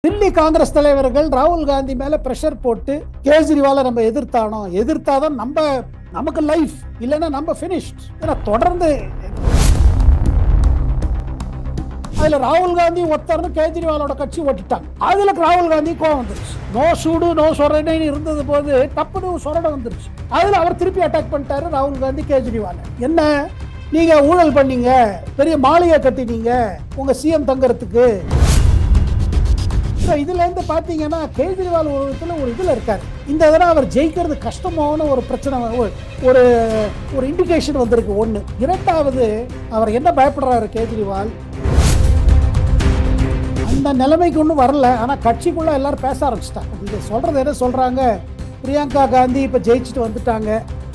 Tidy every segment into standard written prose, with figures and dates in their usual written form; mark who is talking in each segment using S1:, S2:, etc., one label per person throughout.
S1: தில்லி காங்கிரஸ் தலைவர்கள் ராகுல் காந்தி மேல பிரஷர் போட்டு கேஜ்ரிவாலை நம்ம எதிர்த்தாதான் நமக்கு லைஃப், இல்லைன்னா நம்ம பினிஷ்ட். தொடர்ந்து அதுல ராகுல் காந்தி ஒருத்தர்னு கேஜ்ரிவாலோட கட்சி ஓட்டிட்டாங்க. அதுல ராகுல் காந்தி கோவம் வந்துருச்சு. நோ சூடு நோ சொரணைன்னு இருந்தது போது தப்புன்னு சொரட வந்துருச்சு. அதுல அவர் திருப்பி அட்டாக் பண்ணிட்டாரு ராகுல் காந்தி கேஜ்ரிவால். என்ன நீங்க ஊழல் பண்ணீங்க, பெரிய மாளிகை கட்டினீங்க உங்க சிஎம் தங்கறதுக்கு. இதுல இருந்து பாத்தீங்கன்னா கேஜ்ரிவால் ஒரு இதுல இருக்காரு. இந்த தடவை அவர் ஜெயிக்கிறது கஷ்டமான ஒரு பிரச்சனை, ஒரு ஒரு இண்டிகேஷன் வந்திருக்கு. ஒண்ணு. இரண்டாவது, அவர் என்ன பயப்படுறாரு கேஜ்ரிவால், அந்த நிலைமைக்கு ஒன்றும் வரல. ஆனா கட்சிக்குள்ள எல்லாரும் பேச ஆரம்பிச்சிட்டாங்க. நீங்க சொல்றது என்ன சொல்றாங்க, பிரியங்கா காந்தி இப்ப ஜெயிச்சுட்டு வந்துட்டாங்க,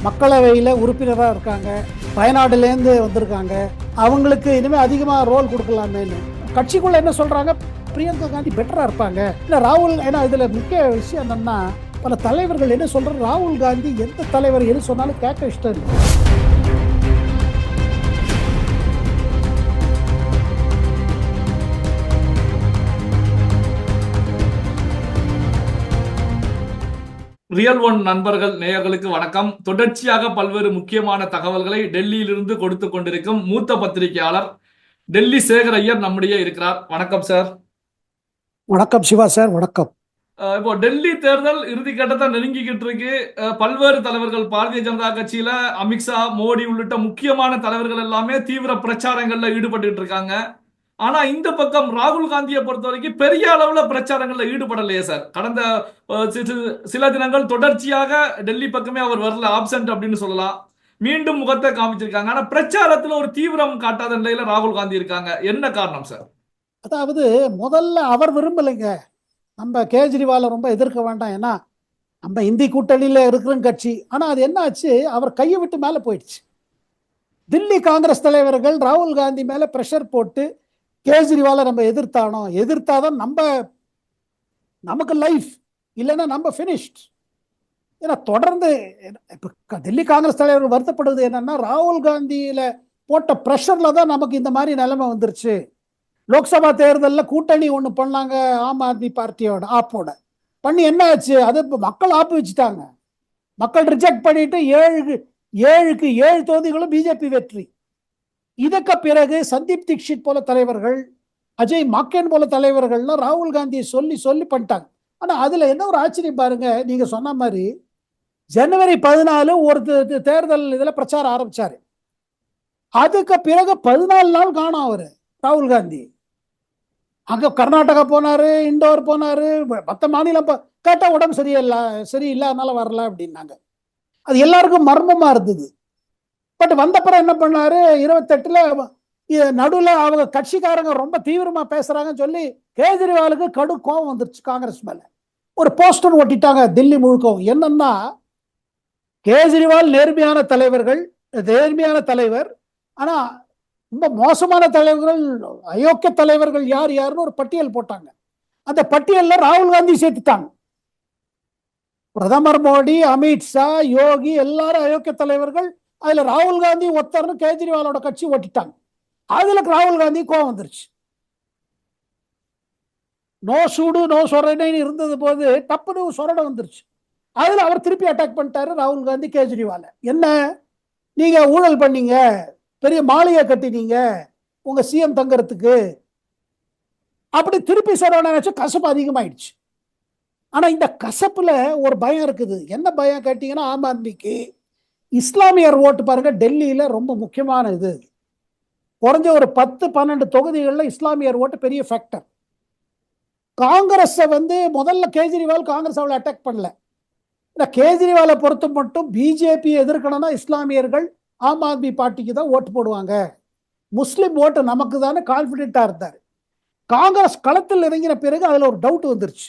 S1: மக்களவையில் உறுப்பினராக இருக்காங்க, வயநாடுலேருந்து வந்திருக்காங்க, அவங்களுக்கு இனிமேல் அதிகமாக ரோல் கொடுக்கலாமேன்னு கட்சிக்குள்ள என்ன சொல்றாங்க, பிரியங்கா காந்தி பெட்டரா இருப்பாங்க. இல்ல ராகுல், ஏன்னா இதுல முக்கிய விஷயம் என்னன்னா, பல தலைவர்கள் என்ன சொல்றாங்க, ராகுல் காந்தி எந்த தலைவர் எது சொன்னாலும் கேட்க இஷ்டம் இல்லை.
S2: ரியல் ஒன் நண்பர்கள் நேயர்களுக்கு வணக்கம். தொடர்ச்சியாக பல்வேறு முக்கியமான தகவல்களை டெல்லியிலிருந்து கொடுத்து கொண்டிருக்கும் மூத்த பத்திரிகையாளர் டெல்லி சேகர் ஐயர் நம்முடைய இருக்கிறார். வணக்கம் சார்.
S1: வணக்கம் சிவா சார். வணக்கம்.
S2: இப்போ டெல்லி தேர்தல் இறுதி கட்டத்தை நெருங்கிக்கிட்டு இருக்கு. பல்வேறு தலைவர்கள், பாரதிய ஜனதா கட்சியில அமித்ஷா, மோடி உள்ளிட்ட முக்கியமான தலைவர்கள் எல்லாமே தீவிர பிரச்சாரங்கள்ல ஈடுபட்டு இருக்காங்க. ஆனா இந்த பக்கம் ராகுல் காந்தியை பொறுத்த வரைக்கும் பெரிய அளவுல பிரச்சாரங்கள்ல ஈடுபடலையே சார். கடந்த சில தினங்கள் தொடர்ச்சியாக டெல்லி பக்கமே அவர் வரல, ஆப்சென்ட் அப்படின்னு சொல்லலாம். மீண்டும் முகத்தை காமிச்சிருக்காங்க. ஆனா பிரச்சாரத்துல ஒரு தீவிரம் காட்டாத நிலையில ராகுல் காந்தி இருக்காங்க. என்ன காரணம் சார்?
S1: அதாவது முதல்ல அவர் விரும்பலைங்க, நம்ம கேஜ்ரிவாலை ரொம்ப எதிர்க்க வேண்டாம், ஏன்னா நம்ம இந்தி கூட்டணியில இருக்கிற கட்சி. ஆனா அது என்ன ஆச்சு, அவர் கையை விட்டு மேல போயிடுச்சு. தில்லி காங்கிரஸ் தலைவர்கள் ராகுல் காந்தி மேல பிரஷர் போட்டு கேஜ்ரிவாலை நம்ம எதிர்த்தாதான் நமக்கு லைஃப், இல்லைன்னா நம்ம பினிஷ்ட். ஏன்னா தொடர்ந்து தில்லி காங்கிரஸ் தலைவர்கள் வருத்தப்படுவது என்னன்னா, ராகுல் காந்தியில போட்ட பிரஷர்ல தான் நமக்கு இந்த மாதிரி நிலைமை வந்துருச்சு. லோக்சபா தேர்தலில் கூட்டணி ஒன்று பண்ணாங்க ஆம் ஆத்மி பார்ட்டியோட ஆப்போட பண்ணி என்ன ஆச்சு, அது மக்கள் ஆப்பு வச்சுட்டாங்க. மக்கள் ரிஜெக்ட் பண்ணிட்டு 7 தொகுதிகளும் பிஜேபி வெற்றி. இதற்கு பிறகு சந்தீப் தீக்ஷித் போல தலைவர்கள், அஜய் மாக்கேன் போல தலைவர்கள்லாம் ராகுல் காந்தியை சொல்லி பண்ணிட்டாங்க. ஆனா அதுல என்ன ஒரு ஆச்சரியம் பாருங்க, நீங்க சொன்ன மாதிரி ஜனவரி 14 ஒரு தேர்தல் இதுல பிரச்சாரம் ஆரம்பிச்சாரு. அதுக்கு பிறகு 14 நாள் காணோம் அவரு ராகுல் காந்தி. அங்க கர்நாடகா போனாரு, இண்டோர் போனாரு, மற்ற மாநிலம் கேட்டா உடம்பு சரியில்லை அதனால வரல அப்படின்னாங்க. அது எல்லாருக்கும் மர்மமா இருந்தது. பட் வந்தப்பறம் என்ன பண்ணாரு, 28 நடுவில் அவங்க கட்சிக்காரங்க ரொம்ப தீவிரமா பேசுறாங்கன்னு சொல்லி கேஜ்ரிவாலுக்கு கடு கோபம் வந்துருச்சு காங்கிரஸ் மேல. ஒரு போஸ்டர் ஒட்டிட்டாங்க தில்லி முழுக்கவும். என்னன்னா, கேஜ்ரிவால் நேர்மையான தலைவர், ஆனா ரொம்ப மோசமான தலைவர்கள், அயோக்கிய தலைவர்கள் யாருன்னு ஒரு பட்டியல் போட்டாங்க. அந்த பட்டியல்ல ராகுல் காந்தி சேர்த்துட்டாங்க. பிரதமர் மோடி, அமித்ஷா, யோகி எல்லாரும் அயோக்கிய தலைவர்கள். அதுல ராகுல் காந்தி ஒருத்தர்னு கேஜ்ரிவாலோட கட்சி ஓட்டிட்டாங்க. அதுல ராகுல் காந்தி கோவம் வந்துருச்சு. நோ சூடு நோ சொரணைன்னு இருந்தது போது தப்புன்னு சொரட வந்துருச்சு. அதுல அவர் திருப்பி அட்டாக் பண்ணிட்டாரு ராகுல் காந்தி கேஜ்ரிவால. என்ன நீங்க ஊழல் பண்ணீங்க, பெரிய மாளிகை கட்டினீங்க உங்க சிஎம் தங்கறதுக்கு, அப்படி திருப்பி சொல்ற கசப்பு அதிகமாயிடுச்சு. ஆனா இந்த கசப்புல ஒரு பயம் இருக்குது. என்ன பயம் கேட்டீங்கன்னா, ஆம் ஆத்மிக்கு இஸ்லாமியர் ஓட்டு பாருங்க டெல்லியில ரொம்ப முக்கியமான இது. குறைஞ்ச ஒரு 10-12 தொகுதிகளில் இஸ்லாமியர் ஓட்டு பெரிய ஃபேக்டர். காங்கிரஸ் முதல்ல கேஜ்ரிவால் காங்கிரஸ் அவளை அட்டாக் பண்ணல. கேஜ்ரிவாலை பொறுத்த மட்டும் பிஜேபி எதிர்க்கணும்னா இஸ்லாமியர்கள் ஆம் ஆத்மி பார்ட்டிக்கு தான் ஓட்டு போடுவாங்க, முஸ்லிம் ஓட்டு நமக்கு தானே கான்பிடென்டா இருந்தார். காங்கிரஸ் களத்தில் இறங்கின பிறகு அதுல ஒரு டவுட் வந்துருச்சு.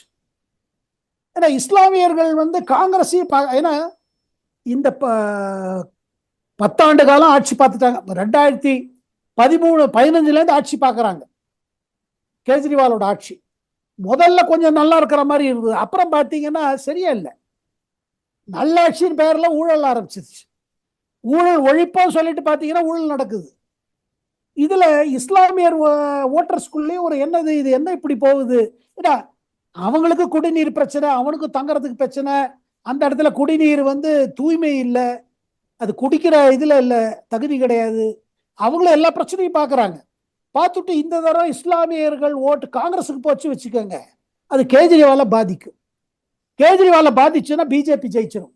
S1: ஏன்னா இஸ்லாமியர்கள் காங்கிரஸ், ஏன்னா இந்த 10 ஆண்டு காலம் ஆட்சி பார்த்துட்டாங்க. 2013-15 ஆட்சி பார்க்கறாங்க. கேஜ்ரிவாலோட ஆட்சி முதல்ல கொஞ்சம் நல்லா இருக்கிற மாதிரி இருந்தது. அப்புறம் பார்த்தீங்கன்னா சரியா இல்லை. நல்லாட்சியின் பேர்ல ஊழல் ஆரம்பிச்சிருச்சு. ஊழல் ஒழிப்போம் சொல்லிட்டு பாத்தீங்கன்னா ஊழல் நடக்குது. இதுல இஸ்லாமியர் ஓட்டர்ஸ்குள்ளே ஒரு என்னது இது, என்ன இப்படி போகுது, அவங்களுக்கு குடிநீர் பிரச்சனை, அவனுக்கு தங்கறதுக்கு பிரச்சனை. அந்த இடத்துல குடிநீர் வந்து தூய்மை இல்லை, அது குடிக்கிற இதுல இல்லை, தகுதி கிடையாது. அவங்களும் எல்லா பிரச்சனையும் பார்க்குறாங்க. பார்த்துட்டு இந்த தடவை இஸ்லாமியர்கள் ஓட்டு காங்கிரஸுக்கு போச்சு வச்சுக்கோங்க, அது கேஜ்ரிவாலை பாதிக்கும். கேஜ்ரிவாலை பாதிச்சுன்னா பிஜேபி ஜெயிச்சிடும்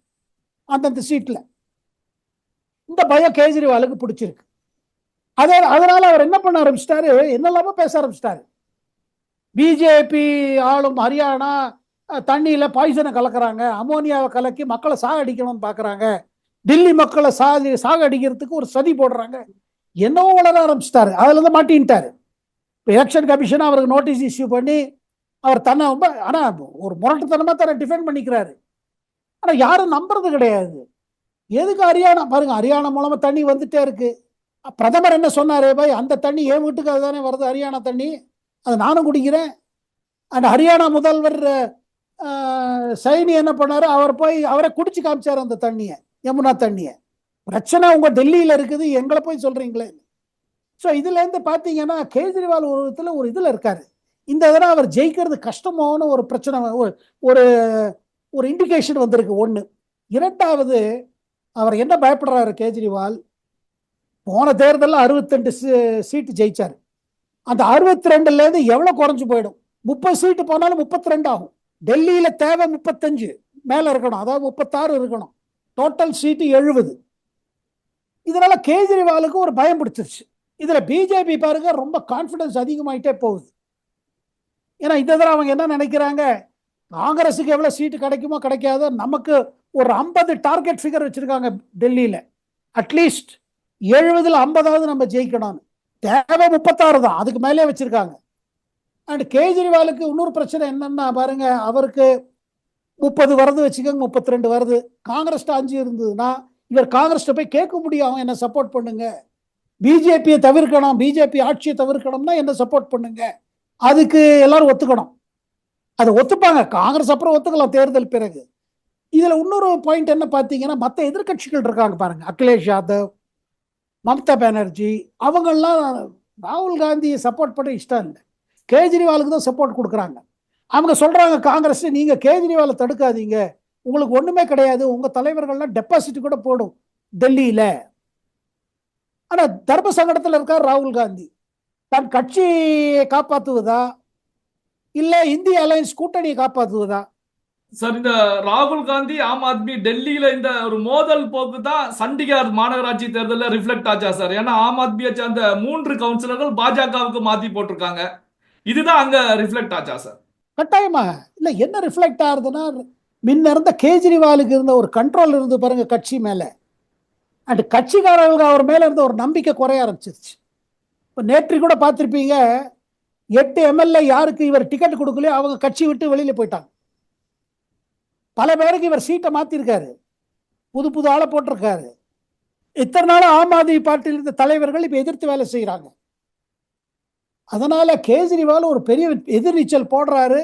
S1: அந்தந்த சீட்ல. இந்த பயம் கேஜ்ரிவாலுக்கு பிடிச்சிருக்கு. அதனால அவர் என்ன பண்ண ஆரம்பிச்சிட்டாரு, என்னெல்லாமோ பேச ஆரம்பிச்சிட்டாரு. பிஜேபி ஆளும் ஹரியானா தண்ணியில பாய்சனை கலக்குறாங்க, அமோனியாவை கலக்கி மக்களை சாகடிக்கணும்னு பாக்குறாங்க, டில்லி மக்களை சாகடிக்கிறதுக்கு ஒரு சதி போடுறாங்க, என்னவோ வளர ஆரம்பிச்சிட்டாரு. அதுல இருந்து மாட்டின்ட்டாரு. எலெக்ஷன் கமிஷன் அவருக்கு நோட்டீஸ் இஷ்யூ பண்ணி அவர் தன்னை ரொம்ப, ஆனா ஒரு முரட்டுத்தனமா தன்னை டிஃபெண்ட் பண்ணிக்கிறாரு. ஆனா யாரும் நம்புறது கிடையாது. எதுக்கு ஹரியானா பாருங்க, ஹரியானா மூலமா தண்ணி வந்துட்டே இருக்கு. பிரதமர் என்ன சொன்னாரு, பாய் அந்த தண்ணி என் வீட்டுக்கு அதுதானே வருது, ஹரியானா தண்ணி, அது நானும் குடிக்கிறேன். அந்த ஹரியானா முதல்வர் சைனி என்ன பண்ணாரு, அவர் போய் அவரை குடிச்சு காமிச்சாரு அந்த தண்ணியை, யமுனா தண்ணியை. பிரச்சனை உங்க டெல்லியில இருக்குது, எங்களை போய் சொல்றீங்களே. ஸோ இதுல இருந்து பாத்தீங்கன்னா கேஜ்ரிவால் ஒரு விதத்துல ஒரு இதுல இருக்காரு. இந்த தடவை அவர் ஜெயிக்கிறது கஷ்டமான ஒரு பிரச்சனை, ஒரு ஒரு இண்டிகேஷன் வந்திருக்கு ஒண்ணு. இரண்டாவது, அவர் என்ன பயப்படுறாரு கேஜ்ரிவால், போன தேர்தலில் 62 சீட்டு ஜெயிச்சாரு. அந்த 62ல இருந்து எவ்வளவு குறைஞ்சு போயிடும், 30 சீட்டு போனாலும் 32 ஆகும். டெல்லியில தேவை 35 மேல இருக்கணும், அதாவது 36 இருக்கணும். டோட்டல் சீட்டு 70. இதனால கேஜ்ரிவாலுக்கு ஒரு பயம் பிடிச்சிருச்சு. இதுல பிஜேபி பாருங்க ரொம்ப கான்பிடன்ஸ் அதிகமாயிட்டே போகுது. ஏன்னா இந்த தடவை அவங்க என்ன நினைக்கிறாங்க, காங்கிரஸுக்கு எவ்வளவு சீட்டு கிடைக்குமோ கிடைக்காதோ, நமக்கு ஒரு 50 டார்கெட் ஃபிகர் வச்சிருக்காங்க டெல்லியில. அட்லீஸ்ட் 70ல் 50ஆவது நம்ம ஜெயிக்கணும். தேவை 36 தான், அதுக்கு மேலே வச்சிருக்காங்க. அண்ட் கேஜ்ரிவாலுக்கு இன்னொரு பிரச்சனை என்னன்னா பாருங்க, அவருக்கு 30 வருது வச்சுக்கோங்க, 32 வருது. காங்கிரஸ் 5 இருந்ததுன்னா இவர் காங்கிரஸ் போய் கேட்க முடியும், என்ன சப்போர்ட் பண்ணுங்க, பிஜேபியை தவிர்க்கணும், பிஜேபி ஆட்சியை தவிர்க்கணும்னா என்ன சப்போர்ட் பண்ணுங்க. அதுக்கு எல்லாரும் ஒத்துக்கணும். அதை ஒத்துப்பாங்க, காங்கிரஸ் அப்புறம் ஒத்துக்கலாம் தேர்தல் பிறகு. இதுல இன்னொரு பாயிண்ட் என்ன பார்த்தீங்கன்னா, மற்ற எதிர்கட்சிகள் இருக்காங்க பாருங்க, அகிலேஷ் யாதவ், மம்தா பானர்ஜி, அவங்கெல்லாம் ராகுல் காந்தியை சப்போர்ட் பண்ண இஷ்டம் இல்லை, கேஜ்ரிவாலுக்கு தான் சப்போர்ட் கொடுக்குறாங்க. அவங்க சொல்றாங்க காங்கிரஸ், நீங்க கேஜ்ரிவாலை தடுக்காதீங்க, உங்களுக்கு ஒண்ணுமே கிடையாது, உங்க தலைவர்கள்லாம் டெபாசிட் கூட போடும் டெல்லியில. ஆனா தர்ம சங்கடத்தில் இருக்கார் ராகுல் காந்தி. தன் கட்சியை காப்பாற்றுவதா இல்ல இந்திய அலையன்ஸ் கூட்டணியை காப்பாற்றுவதா?
S2: சார், இந்த ராகுல் காந்தி ஆம் ஆத்மி டெல்லியில இந்த ஒரு மோதல் போக்கு தான் சண்டிகார் மாநகராட்சி தேர்தலில் ரிஃப்ளெக்ட் ஆச்சா சார்? ஏன்னா ஆம் ஆத்மியை சேர்ந்த 3 கவுன்சிலர்கள் பாஜகவுக்கு மாத்தி போட்டிருக்காங்க. இதுதான் அங்க ரிஃப்ளெக்ட் ஆச்சா சார்?
S1: கட்டாயமா இல்ல. என்ன ரிஃப்ளெக்ட் ஆகுதுன்னா, முன்ன இருந்த கேஜ்ரிவாலுக்கு இருந்த ஒரு கண்ட்ரோல் இருந்து பாருங்க கட்சி மேல, அண்ட் கட்சிக்காரர்களுக்கு அவர் மேல இருந்த ஒரு நம்பிக்கை குறைய ஆரம்பிச்சிருச்சு. இப்போ நேற்று கூட பார்த்துருப்பீங்க, 8 எம்எல்ஏ யாருக்கு இவர் டிக்கெட் கொடுக்கலையோ அவங்க கட்சி விட்டு வெளியில போயிட்டாங்க. பல பேருக்கு இவர் சீட்டை மாத்திருக்காரு, புது புது ஆளை போட்டிருக்காரு. இத்தனை நாள் ஆம் ஆத்மி பார்ட்டியில் இருந்த தலைவர்கள் இப்ப எதிர்த்து வேலை செய்யறாங்க. அதனால கேஜ்ரிவால் ஒரு பெரிய எதிர்நீச்சல் போடுறாரு,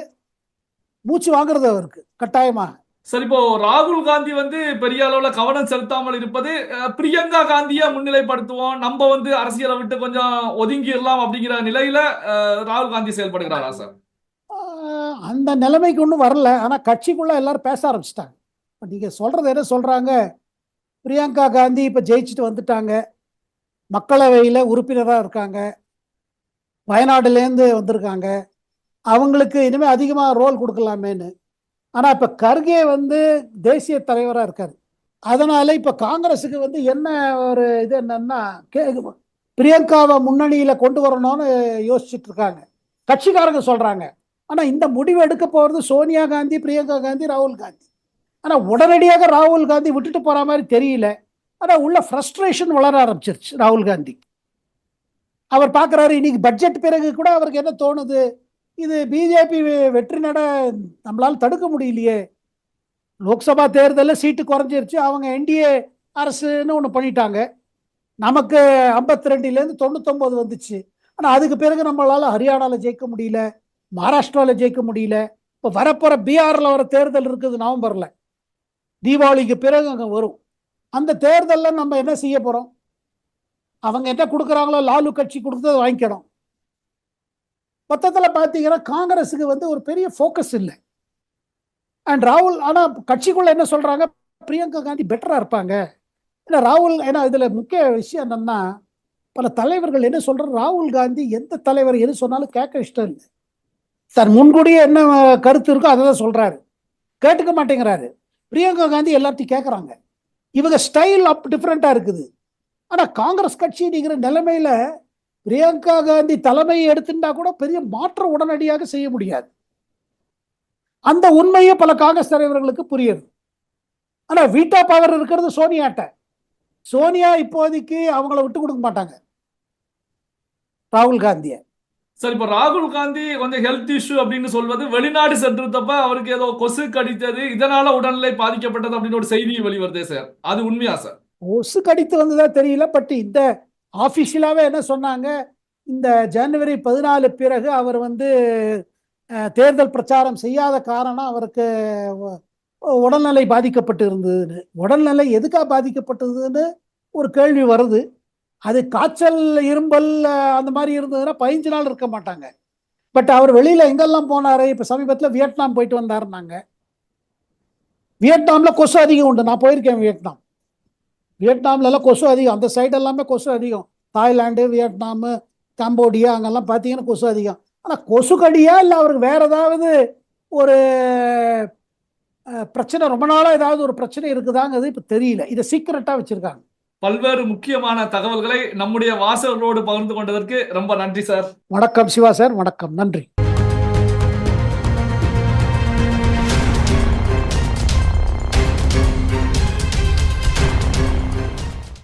S1: மூச்சு வாங்குறது அவருக்கு கட்டாயமா.
S2: சார், இப்போ ராகுல் காந்தி வந்து பெரிய அளவுல கவனம் செலுத்தாமல் இருப்பது, பிரியங்கா காந்தியை முன்னிலைப்படுத்துவோம், நம்ம வந்து அரசியலை விட்டு கொஞ்சம் ஒதுங்கிடலாம் அப்படிங்கிற நிலையில ராகுல் காந்தி செயல்படுகிறாரா சார்?
S1: அந்த நிலைமைக்கு ஒன்றும் வரல. ஆனா கட்சிக்குள்ள எல்லாரும் பேச ஆரம்பிச்சிட்டாங்க. இப்போ நீங்க சொல்றது என்ன சொல்றாங்க, பிரியங்கா காந்தி இப்ப ஜெயிச்சுட்டு வந்துட்டாங்க, மக்களவையில உறுப்பினராக இருக்காங்க, வயநாடுலேருந்து வந்திருக்காங்க, அவங்களுக்கு இனிமே அதிகமாக ரோல் கொடுக்கலாமேன்னு. ஆனா இப்ப கர்கே வந்து தேசிய தலைவராக இருக்காரு. அதனால இப்ப காங்கிரஸுக்கு வந்து என்ன ஒரு இது என்னன்னா, பிரியங்காவை முன்னணியில கொண்டு வரணும்னு யோசிச்சுட்டு இருக்காங்க கட்சிக்காரங்க சொல்றாங்க. ஆனா இந்த முடிவு எடுக்க போறது சோனியா காந்தி, பிரியங்கா காந்தி, ராகுல் காந்தி. ஆனா உடனடியாக ராகுல் காந்தி விட்டுட்டு போற மாதிரி தெரியல. ஆனா உள்ள ஃப்ரஸ்ட்ரேஷன் வளர ஆரம்பிச்சிருச்சு ராகுல் காந்தி. அவர் பார்க்குறாரு, இன்னைக்கு பட்ஜெட் பிறகு கூட அவருக்கு என்ன தோணுது, இது பிஜேபி வெற்றி நட நம்மளால தடுக்க முடியலையே. லோக்சபா தேர்தலில் சீட்டு குறைஞ்சிருச்சு, அவங்க என்டிஏ அரசுன்னு ஒன்று பண்ணிட்டாங்க, நமக்கு 52லேருந்து 99 வந்துச்சு. ஆனால் அதுக்கு பிறகு நம்மளால ஹரியானாவில் ஜெயிக்க முடியல, மகாராஷ்டிராவில் ஜெயிக்க முடியல. இப்போ வரப்போற பீகாரில் வர தேர்தல் இருக்குது நவம்பரில், தீபாவளிக்கு பிறகு அங்கே வரும். அந்த தேர்தலில் நம்ம என்ன செய்ய போறோம், அவங்க என்ன கொடுக்குறாங்களோ லாலு கட்சி கொடுத்ததை வாங்கிக்கணும். மொத்தத்தில் பார்த்தீங்கன்னா காங்கிரஸுக்கு வந்து ஒரு பெரிய ஃபோக்கஸ் இல்லை. அண்ட் ராகுல் ஆனால் கட்சிக்குள்ள என்ன சொல்றாங்க, பிரியங்கா காந்தி பெட்டரா இருப்பாங்க. ஏன்னா ராகுல், ஏன்னா இதுல முக்கிய விஷயம் என்னன்னா, பல தலைவர்கள் என்ன சொல்றாங்க, ராகுல் காந்தி எந்த தலைவர் எது சொன்னாலும் கேட்க இஷ்டம் இல்லை. சார் முன்கூடியே என்ன கருத்து இருக்கோ அதை தான் சொல்றாரு, கேட்டுக்க மாட்டேங்கிறாரு. பிரியங்கா காந்தி எல்லாத்தையும் கேட்கறாங்க. இவங்க ஸ்டைல் அப் டிஃப்ரெண்டா இருக்குது. ஆனா காங்கிரஸ் கட்சிங்கிற நிலைமையில பிரியங்கா காந்தி தலைமையை எடுத்துட்டா கூட பெரிய மாற்றம் உடனடியாக செய்ய முடியாது. அந்த உண்மையே பல காங்கிரஸ் தலைவர்களுக்கு புரியுது. ஆனா வீட்டா பவர் இருக்கிறது சோனியாட்ட. சோனியா இப்போதைக்கு அவங்கள விட்டு கொடுக்க மாட்டாங்க ராகுல் காந்திய.
S2: சார், இப்ப ராகுல் காந்தி கொஞ்சம் ஹெல்த் இஷ்யூ அப்படின்னு சொல்வது, வெளிநாடு சென்றிருந்தப்ப அவருக்கு ஏதோ கொசு கடித்தது, இதனால உடல்நிலை பாதிக்கப்பட்டது அப்படின்னு ஒரு செய்தி வெளிவருதே சார், அது உண்மையா சார்?
S1: கொசு கடித்து வந்ததா தெரியல. பட் இந்த ஆபீஷியலாவே என்ன சொன்னாங்க, இந்த ஜனவரி 14 பிறகு அவர் வந்து தேர்தல் பிரச்சாரம் செய்யாத காரணம் அவருக்கு உடல்நிலை பாதிக்கப்பட்டு இருந்ததுன்னு. உடல்நிலை எதுக்காக பாதிக்கப்பட்டதுன்னு ஒரு கேள்வி வருது. அது காய்ச்சல், இரும்பல் அந்த மாதிரி இருந்ததுன்னா 15 நாள் இருக்க மாட்டாங்க. பட் அவர் வெளியில எங்கெல்லாம் போனாரு, இப்ப சமீபத்தில் வியட்நாம் போயிட்டு வந்தாருன்னாங்க. வியட்நாம்ல கொசு அதிகம் உண்டு. நான் போயிருக்கேன் வியட்நாம். வியட்நாம்ல எல்லாம் கொசு அதிகம். அந்த சைடு எல்லாமே கொசு அதிகம். தாய்லாந்து, வியட்நாமு, கம்போடியா அங்கெல்லாம் பார்த்தீங்கன்னா கொசு அதிகம். ஆனால் கொசு கடியா இல்லை அவருக்கு வேற ஏதாவது ஒரு பிரச்சனை, ரொம்ப நாளா ஏதாவது ஒரு பிரச்சனை இருக்குதாங்கிறது இப்ப தெரியல. இதை சீக்கிரட்டா வச்சிருக்காங்க.
S2: பல்வேறு முக்கியமான தகவல்களை நம்முடைய வாசகர்களோடு பகிர்ந்து கொண்டதற்கு ரொம்ப நன்றி சார்.
S1: வணக்கம் சிவா சார், வணக்கம், நன்றி.